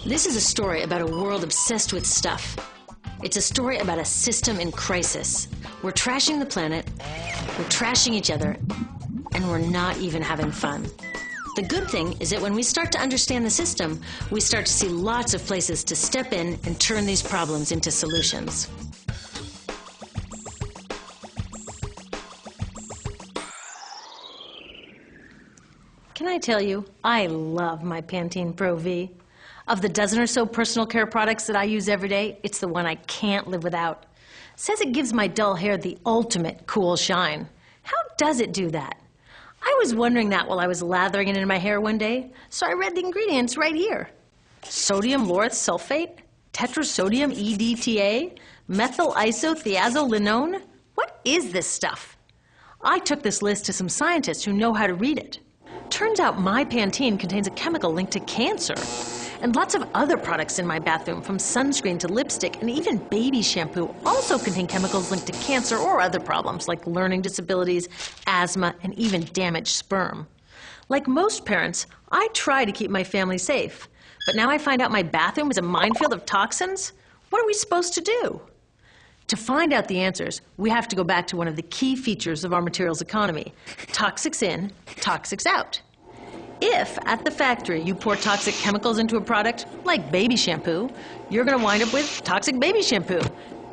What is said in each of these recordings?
This is a story about a world obsessed with stuff. It's a story about a system in crisis. We're trashing the planet, we're trashing each other, and we're not even having fun. The good thing is that when we start to understand the system, we start to see lots of places to step in and turn these problems into solutions. Can I tell you, I love my Pantene Pro V. Of the dozen or so personal care products that I use every day, it's the one I can't live without. It says it gives my dull hair the ultimate cool shine. How does it do that? I was wondering that while I was lathering it in my hair one day, so I read the ingredients right here. Sodium lauryl sulfate, tetrasodium EDTA, methyl isothiazolinone. What is this stuff? I took this list to some scientists who know how to read it. Turns out my Pantene contains a chemical linked to cancer. And lots of other products in my bathroom, from sunscreen to lipstick and even baby shampoo, also contain chemicals linked to cancer or other problems like learning disabilities, asthma, and even damaged sperm. Like most parents, I try to keep my family safe. But now I find out my bathroom is a minefield of toxins? What are we supposed to do? To find out the answers, we have to go back to one of the key features of our materials economy: toxics in, toxics out. If, at the factory, you pour toxic chemicals into a product, like baby shampoo, you're going to wind up with toxic baby shampoo,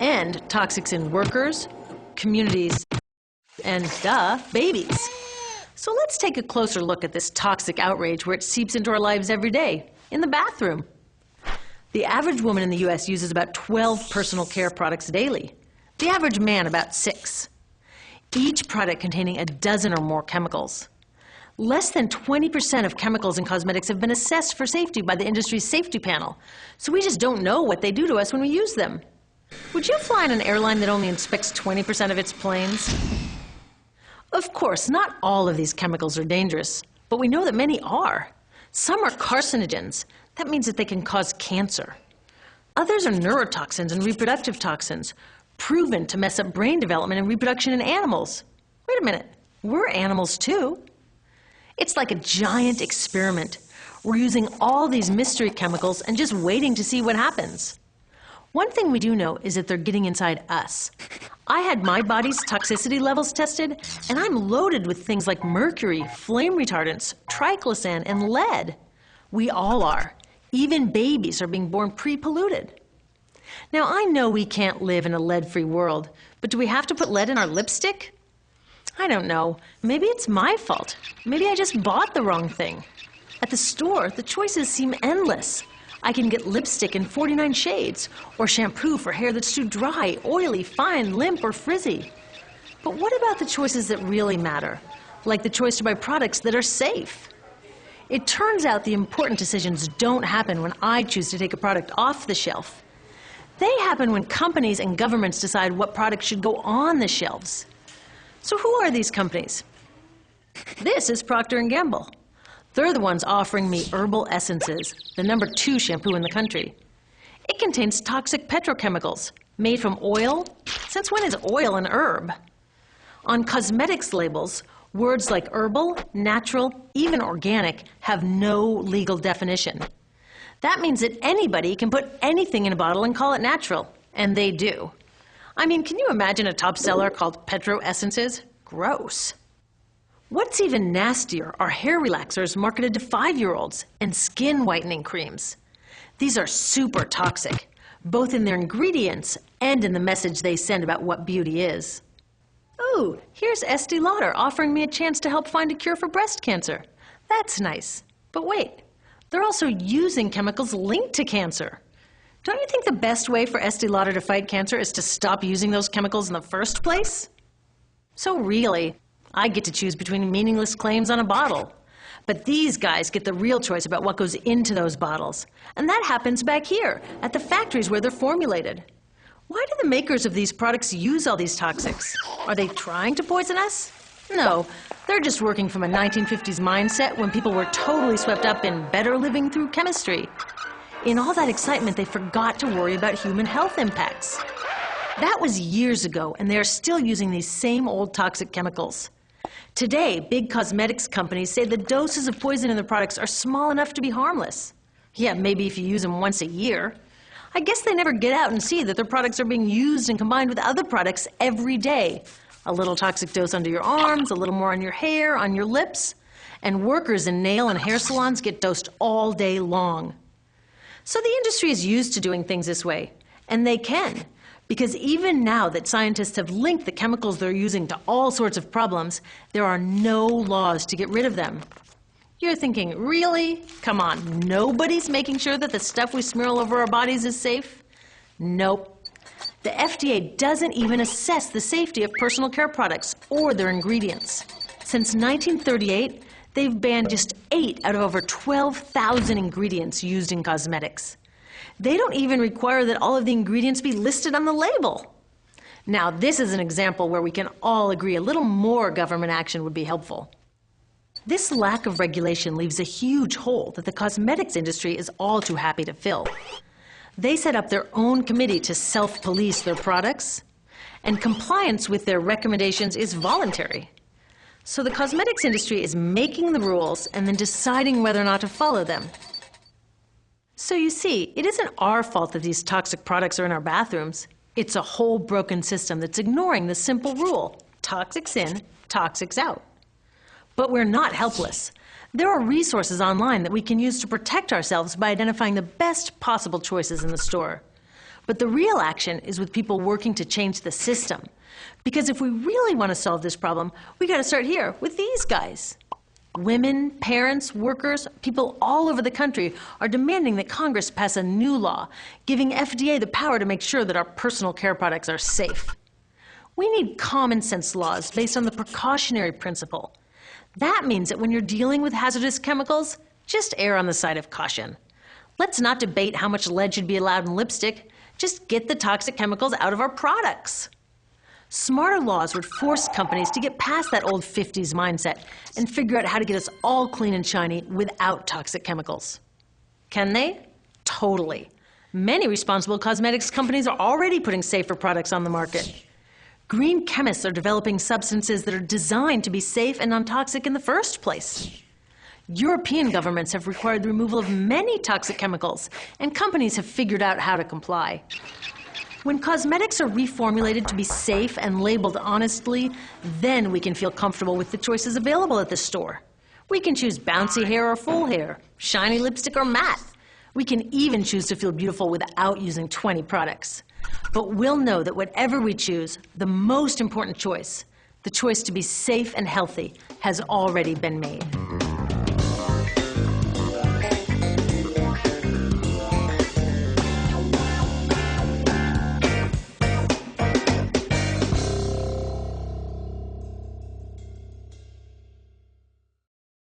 and toxics in workers, communities, and, babies. So let's take a closer look at this toxic outrage where it seeps into our lives every day, in the bathroom. The average woman in the U.S. uses about 12 personal care products daily. The average man about 6. Each product containing a dozen or more chemicals. Less than 20% of chemicals in cosmetics have been assessed for safety by the industry's safety panel, so we just don't know what they do to us when we use them. Would you fly on an airline that only inspects 20% of its planes? Of course, not all of these chemicals are dangerous, but we know that many are. Some are carcinogens. That means that they can cause cancer. Others are neurotoxins and reproductive toxins, proven to mess up brain development and reproduction in animals. Wait a minute, we're animals too. It's like a giant experiment. We're using all these mystery chemicals and just waiting to see what happens. One thing we do know is that they're getting inside us. I had my body's toxicity levels tested, and I'm loaded with things like mercury, flame retardants, triclosan, and lead. We all are. Even babies are being born pre-polluted. Now, I know we can't live in a lead-free world, but do we have to put lead in our lipstick? I don't know. Maybe it's my fault. Maybe I just bought the wrong thing. At the store, the choices seem endless. I can get lipstick in 49 shades, or shampoo for hair that's too dry, oily, fine, limp, or frizzy. But what about the choices that really matter? Like the choice to buy products that are safe? It turns out the important decisions don't happen when I choose to take a product off the shelf. They happen when companies and governments decide what products should go on the shelves. So who are these companies? This is Procter & Gamble. They're the ones offering me Herbal Essences, the #2 shampoo in the country. It contains toxic petrochemicals made from oil. Since when is oil an herb? On cosmetics labels, words like herbal, natural, even organic have no legal definition. That means that anybody can put anything in a bottle and call it natural, and they do. I mean, can you imagine a top seller called Petro Essences? Gross. What's even nastier are hair relaxers marketed to 5-year-olds and skin whitening creams. These are super toxic, both in their ingredients and in the message they send about what beauty is. Oh, here's Estee Lauder offering me a chance to help find a cure for breast cancer. That's nice. But wait, they're also using chemicals linked to cancer. Don't you think the best way for Estee Lauder to fight cancer is to stop using those chemicals in the first place? So really, I get to choose between meaningless claims on a bottle. But these guys get the real choice about what goes into those bottles. And that happens back here, at the factories where they're formulated. Why do the makers of these products use all these toxics? Are they trying to poison us? No, they're just working from a 1950s mindset when people were totally swept up in better living through chemistry. In all that excitement, they forgot to worry about human health impacts. That was years ago, and they are still using these same old toxic chemicals. Today, big cosmetics companies say the doses of poison in their products are small enough to be harmless. Yeah, maybe if you use them once a year. I guess they never get out and see that their products are being used and combined with other products every day. A little toxic dose under your arms, a little more on your hair, on your lips. And workers in nail and hair salons get dosed all day long. So the industry is used to doing things this way, and they can, because even now that scientists have linked the chemicals they're using to all sorts of problems, there are no laws to get rid of them. You're thinking, really? Come on, nobody's making sure that the stuff we smear all over our bodies is safe? Nope. The FDA doesn't even assess the safety of personal care products or their ingredients. Since 1938, they've banned just 8 out of over 12,000 ingredients used in cosmetics. They don't even require that all of the ingredients be listed on the label. Now, this is an example where we can all agree a little more government action would be helpful. This lack of regulation leaves a huge hole that the cosmetics industry is all too happy to fill. They set up their own committee to self-police their products, and compliance with their recommendations is voluntary. So the cosmetics industry is making the rules and then deciding whether or not to follow them. So you see, it isn't our fault that these toxic products are in our bathrooms. It's a whole broken system that's ignoring the simple rule: toxics in, toxics out. But we're not helpless. There are resources online that we can use to protect ourselves by identifying the best possible choices in the store. But the real action is with people working to change the system. Because if we really want to solve this problem, we got to start here with these guys. Women, parents, workers, people all over the country are demanding that Congress pass a new law, giving FDA the power to make sure that our personal care products are safe. We need common sense laws based on the precautionary principle. That means that when you're dealing with hazardous chemicals, just err on the side of caution. Let's not debate how much lead should be allowed in lipstick. Just get the toxic chemicals out of our products. Smarter laws would force companies to get past that old 50s mindset and figure out how to get us all clean and shiny without toxic chemicals. Can they? Totally. Many responsible cosmetics companies are already putting safer products on the market. Green chemists are developing substances that are designed to be safe and non-toxic in the first place. European governments have required the removal of many toxic chemicals, and companies have figured out how to comply. When cosmetics are reformulated to be safe and labeled honestly, then we can feel comfortable with the choices available at the store. We can choose bouncy hair or full hair, shiny lipstick or matte. We can even choose to feel beautiful without using 20 products. But we'll know that whatever we choose, the most important choice, the choice to be safe and healthy, has already been made.